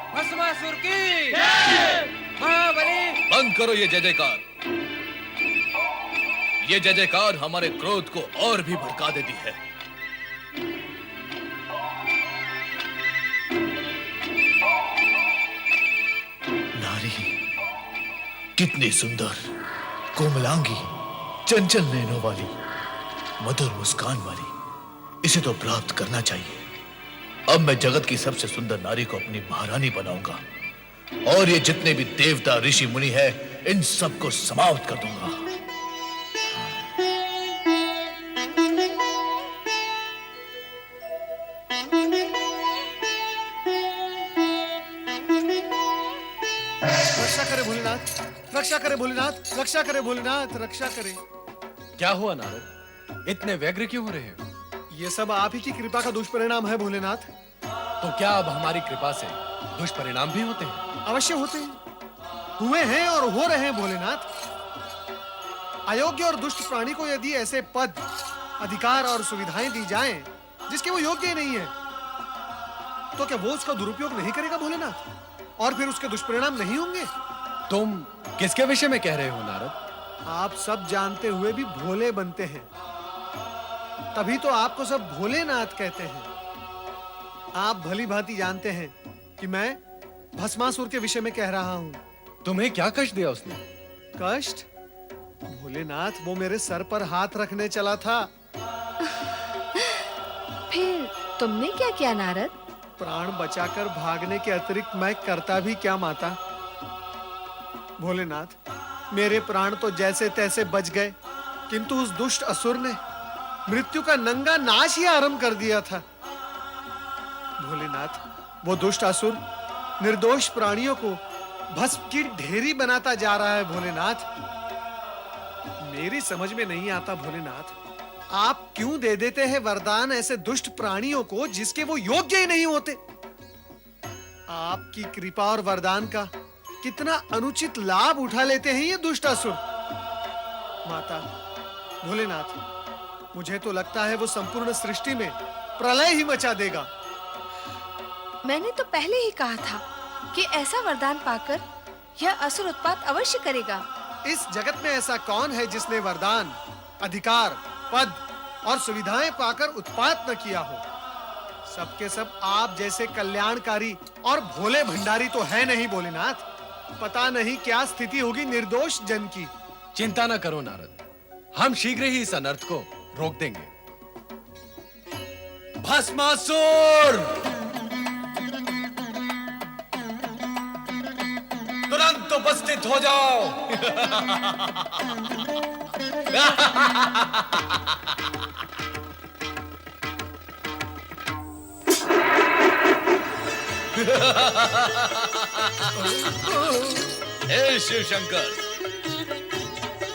भस्मासुर की महाबली। बंद करो ये जय जयकार। ये जय जयकार हमारे क्रोध को और भी भड़का देती है। नारी कितनी सुंदर, कोमलांगी, चंचल नैनों वाली, मधुर मुस्कान वाली, इसे तो प्राप्त करना चाहिए। अब मैं जगत की सबसे सुंदर नारी को अपनी महारानी बनाऊंगा और ये जितने भी देवता ऋषि मुनि हैं, इन सबको समाप्त कर दूंगा। रक्षा करे भोलेनाथ, रक्षा करे भोलेनाथ, रक्षा करे भोलेनाथ, रक्षा करे। क्या हुआ नारद, इतने व्यग्र क्यों हो रहे हो? ये सब आप ही की कृपा का दुष्परिणाम है भोलेनाथ। तो क्या अब हमारी कृपा से दुष्परिणाम भी होते हैं? अवश्य होते हैं, हुए हैं और हो रहे हैं भोलेनाथ। अयोग्य और दुष्ट प्राणी को यदि ऐसे पद, अधिकार और सुविधाएं दी जाएं जिसके वो योग्य ही नहीं है, तो क्या वो उसका दुरुपयोग नहीं करेगा भोलेनाथ? और फिर उसके दुष्परिणाम नहीं होंगे? तुम किसके विषय में कह रहे हो नारद? आप सब जानते हुए भी भोले बनते हैं, तभी तो आपको सब भोलेनाथ कहते हैं। आप भली भांति जानते हैं कि मैं भस्मासुर के विषय में कह रहा हूं। तुम्हें क्या कष्ट दिया उसने? कष्ट? भोलेनाथ, वो मेरे सर पर हाथ रखने चला था। फिर तुमने क्या किया नारद? प्राण बचाकर भागने के अतिरिक्त मैं करता भी क्या माता? भोलेनाथ, मेरे प्राण तो जैसे तैसे बच गए, किंतु उस दुष्ट असुर ने मृत्यु का नंगा नाश ही आरंभ कर दिया था। भोलेनाथ, वो दुष्ट असुर निर्दोष प्राणियों को भस्म की ढेरी बनाता जा रहा है भोलेनाथ। मेरी समझ में नहीं आता भोलेनाथ, आप क्यों दे देते हैं वरदान ऐसे दुष्ट प्राणियों को जिसके वो योग्य ही नहीं होते? आपकी कृपा और वरदान का कितना अनुचित लाभ उठा लेते हैं ये दुष्ट असुर। माता, भोलेनाथ, मुझे तो लगता है वो संपूर्ण सृष्टि में प्रलय ही मचा देगा। मैंने तो पहले ही कहा था कि ऐसा वरदान पाकर यह असुर उत्पात अवश्य करेगा। इस जगत में ऐसा कौन है जिसने वरदान, अधिकार, पद और सुविधाएं पाकर उत्पात न किया हो? सबके सब आप जैसे कल्याणकारी और भोले भंडारी तो है नहीं भोलेनाथ। पता नहीं क्या स्थिति होगी निर्दोष जन की। चिंता न करो नारद, हम शीघ्र ही इस अनर्थ को रोक देंगे। भस्मासुर, तुरंत उपस्थित हो जाओ। हे शिव शंकर,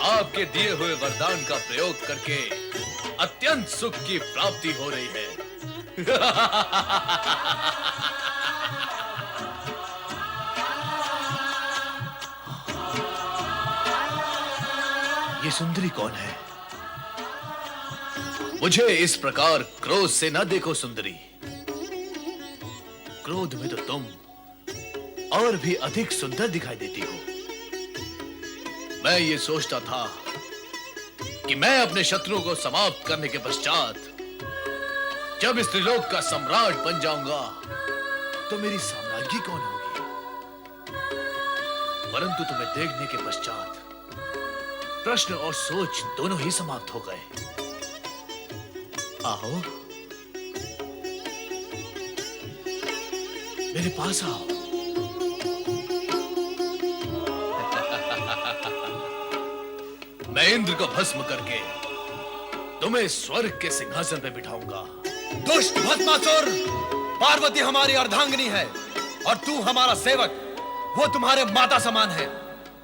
आपके दिए हुए वरदान का प्रयोग करके अत्यंत सुख की प्राप्ति हो रही है। ये सुंदरी कौन है? मुझे इस प्रकार क्रोध से न देखो सुंदरी। क्रोध में तो तुम और भी अधिक सुंदर दिखाई देती हो। मैं ये सोचता था कि मैं अपने शत्रुओं को समाप्त करने के पश्चात जब इस त्रिलोक का सम्राट बन जाऊंगा तो मेरी साम्राज्ञी कौन होगी? परंतु तुम्हें देखने के पश्चात प्रश्न और सोच दोनों ही समाप्त हो गए। आओ, मेरे पास आओ। मैं इंद्र को भस्म करके तुम्हें स्वर्ग के सिंहासन पे बिठाऊंगा। दुष्ट भस्मासुर, पार्वती हमारी अर्धांगिनी है और तू हमारा सेवक। वो तुम्हारे माता समान है।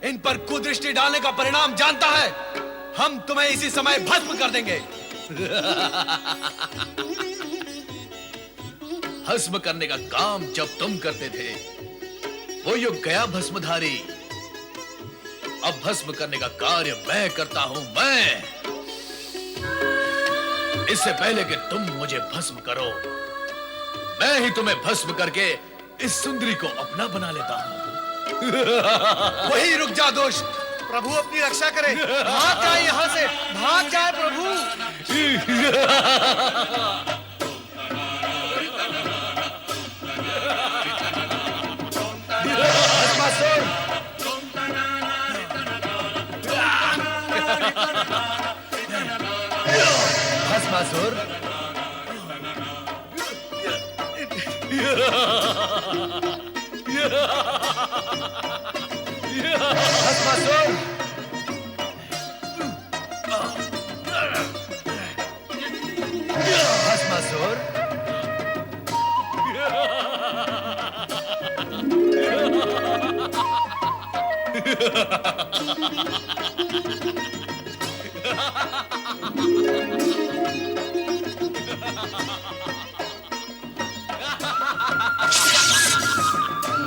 इन पर कुदृष्टि डालने का परिणाम जानता है। हम तुम्हें इसी समय भस्म कर देंगे। भस्म करने का काम जब तुम करते थे वो युग गया भस्मधारी। अब भस्म करने का कार्य मैं करता हूं। मैं, इससे पहले कि तुम मुझे भस्म करो, मैं ही तुम्हें भस्म करके इस सुंदरी को अपना बना लेता हूं। वही रुक जा दुष्ट। प्रभु अपनी रक्षा करे, भाग जाए यहाँ से, भाग जाए प्रभु। भस्मासुर, भस्मासुर, भस्मासुर, भस्मासुर,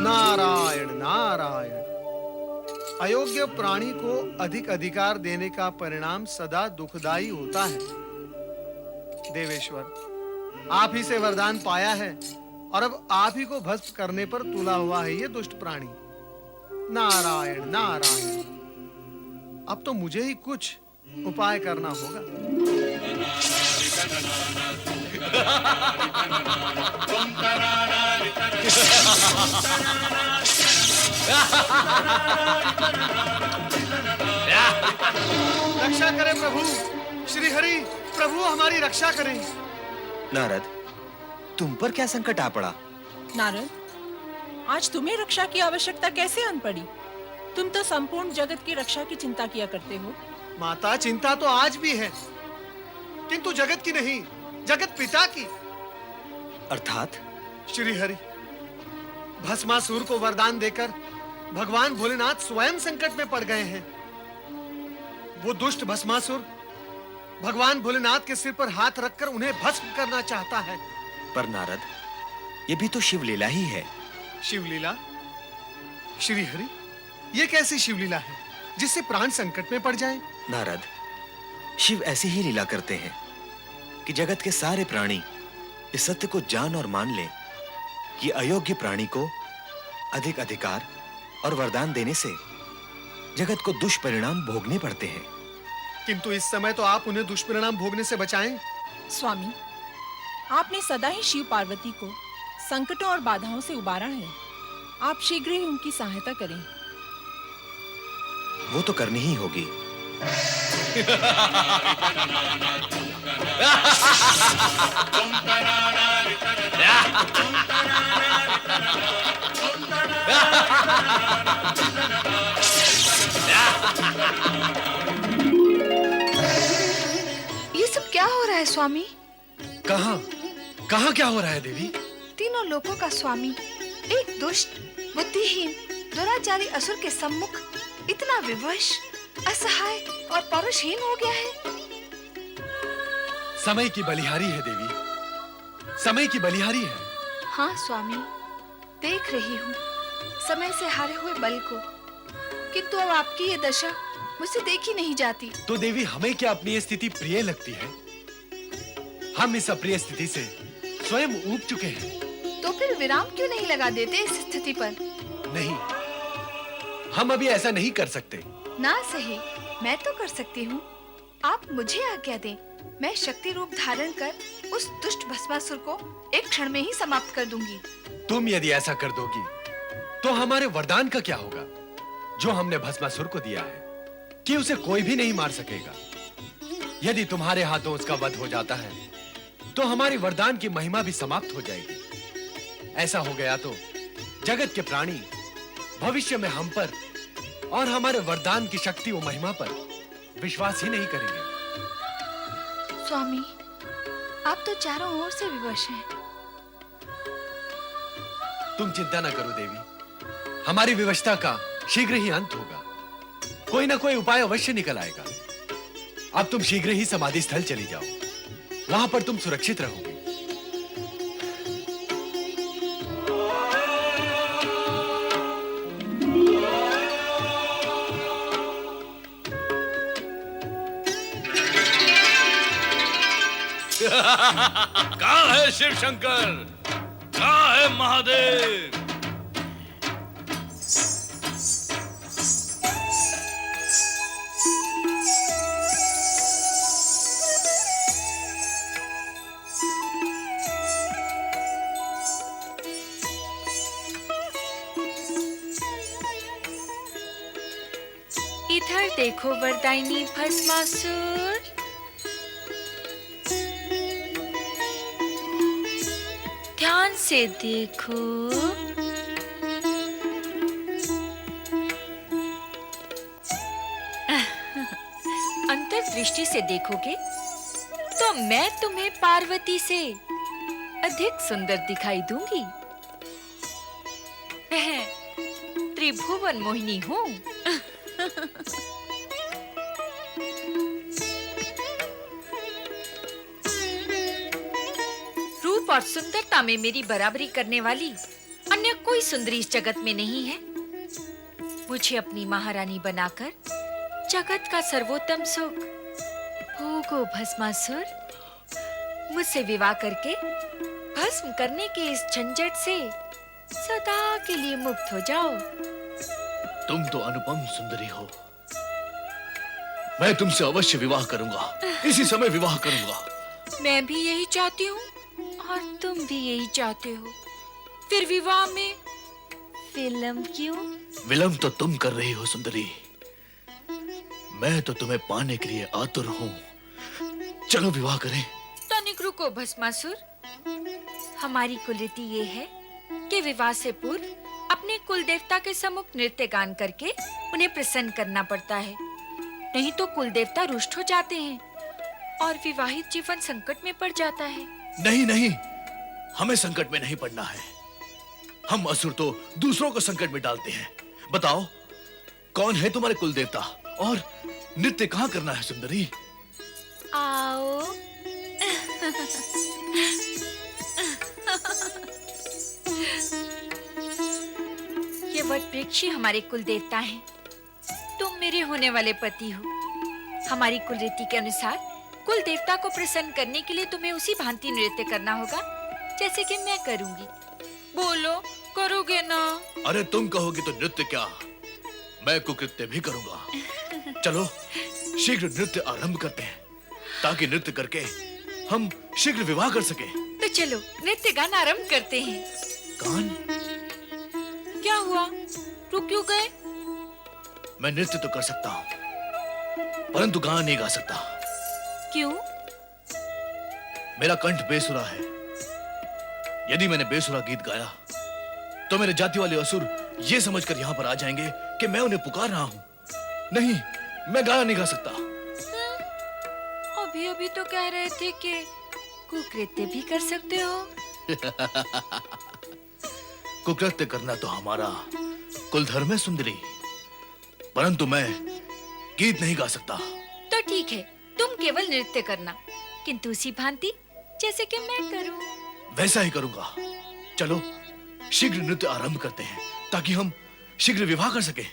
नारायण नारायण। अयोग्य प्राणी को अधिक अधिकार देने का परिणाम सदा दुखदाई होता है। देवेश्वर, आप ही से वरदान पाया है और अब आप ही को भस्म करने पर तुला हुआ है ये दुष्ट प्राणी। नारायण नारायण। अब तो मुझे ही कुछ उपाय करना होगा। रक्षा करें प्रभु, श्री हरि, प्रभु हमारी रक्षा करें। नारद, तुम पर क्या संकट आ पड़ा? नारद, आज तुम्हें रक्षा की आवश्यकता कैसे आन पड़ी? तुम तो संपूर्ण जगत की रक्षा की चिंता किया करते हो। माता, चिंता तो आज भी है, किंतु जगत की नहीं, जगत पिता की। अर्थात? श्री हरि, भस्मासुर को वरदान देकर भगवान भोलेनाथ स्वयं संकट में पड़ गए हैं। वो दुष्ट भस्मासुर भगवान भोलेनाथ के सिर पर हाथ रखकर उन्हें भस्म करना चाहता है। पर नारद, ये भी तो शिवलीला ही है। शिवलीला? श्री हरि, ये कैसी शिवलीला है जिससे प्राण संकट में पड़ जाएं? नारद, शिव ऐसी ही लीला करते हैं कि जगत के सारे प्राणी इस सत्य को जान और मान ले कि अयोग्य प्राणी को अधिक अधिकार और वरदान देने से जगत को दुष्परिणाम भोगने पड़ते हैं। किंतु इस समय तो आप उन्हें दुष्परिणाम भोगने से बचाएं। स्वामी, आपने सदा ही शिव पार्वती को संकटों और बाधाओं से उबारा है। आप शीघ्र ही उनकी सहायता करें। वो तो करनी ही होगी। ये सब क्या हो रहा है स्वामी? कहां कहां क्या हो रहा है देवी? तीनों लोकों का स्वामी एक दुष्ट, बुद्धिहीन, दुराचारी असुर के सम्मुख इतना विवश, असहाय और पौरुषहीन हो गया है। समय की बलिहारी है देवी, समय की बलिहारी है। हाँ स्वामी, देख रही हूँ समय से हारे हुए बल को, किंतु अब आपकी ये दशा मुझसे देखी नहीं जाती। तो देवी, हमें क्या अपनी ये स्थिति प्रिय लगती है? हम इस अप्रिय स्थिति से स्वयं ऊब चुके हैं। तो फिर विराम क्यों नहीं लगा देते इस स्थिति पर? नहीं, हम अभी ऐसा नहीं कर सकते। ना सही, मैं तो कर सकती हूँ। आप मुझे आज्ञा दें, मैं शक्ति रूप धारण कर उस दुष्ट भस्मासुर को एक क्षण में ही समाप्त कर दूंगी। तुम यदि ऐसा कर दोगी तो हमारे वरदान का क्या होगा जो हमने भस्मासुर को दिया है कि उसे कोई भी नहीं मार सकेगा? यदि तुम्हारे हाथों उसका वध हो जाता है तो हमारी वरदान की महिमा भी समाप्त हो जाएगी। ऐसा हो गया तो जगत के प्राणी भविष्य में हम पर और हमारे वरदान की शक्ति और महिमा पर विश्वास ही नहीं करेंगे। स्वामी, आप तो चारों ओर से विवश हैं। तुम चिंता न करो देवी, हमारी विवशता का शीघ्र ही अंत होगा। कोई ना कोई उपाय अवश्य निकल आएगा। अब तुम शीघ्र ही समाधि स्थल चली जाओ, वहां पर तुम सुरक्षित रहोगे। कहाँ है शिव शंकर? कहाँ है महादेव? इधर देखो वरदायिनी भस्मासुर। ध्यान से देखो। अंतर्दृष्टि से देखोगे तो मैं तुम्हें पार्वती से अधिक सुंदर दिखाई दूंगी। मैं त्रिभुवन मोहिनी हूँ। रूप और सुंदरता में मेरी बराबरी करने वाली अन्य कोई सुंदरी इस जगत में नहीं है। मुझे अपनी महारानी बनाकर जगत का सर्वोत्तम सुख भोगो भस्मासुर। मुझसे विवाह करके भस्म करने के इस झंझट से सदा के लिए मुक्त हो जाओ। तुम तो अनुपम सुंदरी हो। मैं तुमसे अवश्य विवाह करूंगा, इसी समय विवाह करूंगा। मैं भी यही चाहती हूँ और तुम भी यही चाहते हो। फिर विवाह में विलंब क्यों? विलंब तो तुम कर रही हो सुंदरी। मैं तो तुम्हें पाने के लिए आतुर हूँ। चलो विवाह करें। तनिक रुको भस्मासुर। हमारी कुलरीति ये है कि विवाह से पूर्व अपने कुल देवता के सम्मुख नृत्य गान करके उन्हें प्रसन्न करना पड़ता है। नहीं तो कुल देवता रुष्ट हो जाते हैं और विवाहित जीवन संकट में पड़ जाता है। नहीं नहीं, हमें संकट में नहीं पड़ना है। हम असुर तो दूसरों को संकट में डालते हैं। बताओ, कौन है तुम्हारे कुल देवता और नृत्य कहाँ करना है सुंदरी? आओ। ये वट वृक्ष हमारे कुल देवता हैं। तुम मेरे होने वाले पति हो। हमारी कुल रीति के अनुसार कुल देवता को प्रसन्न करने के लिए तुम्हें उसी भांति नृत्य करना होगा जैसे कि मैं करूंगी। बोलो, करोगे ना? अरे तुम कहोगे तो नृत्य क्या, मैं कुकृत्य भी करूंगा। चलो शीघ्र नृत्य आरंभ करते हैं ताकि नृत्य करके हम शीघ्र विवाह कर सके। तो चलो नृत्य गान आरंभ करते हैं। गान? क्या हुआ, रुक क्यों गए? मैं नृत्य तो कर सकता हूँ परंतु गान नहीं गा सकता। क्यों? मेरा कंठ बेसुरा है। यदि मैंने बेसुरा गीत गाया तो मेरे जाति वाले असुर ये समझकर यहाँ पर आ जाएंगे कि मैं उन्हें पुकार रहा हूँ। नहीं, मैं गाना नहीं गा सकता। अभी अभी तो कह रहे थे कि कुकृत्य भी कर सकते हो। कुकृत्य करना तो हमारा कुल धर्म है सुंदरी, परंतु मैं गीत नहीं गा सकता। तो ठीक है, तुम केवल नृत्य करना, किंतु उसी भांति जैसे कि मैं करूं। वैसा ही करूंगा। चलो शीघ्र नृत्य आरंभ करते हैं ताकि हम शीघ्र विवाह कर सकें।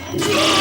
Ah!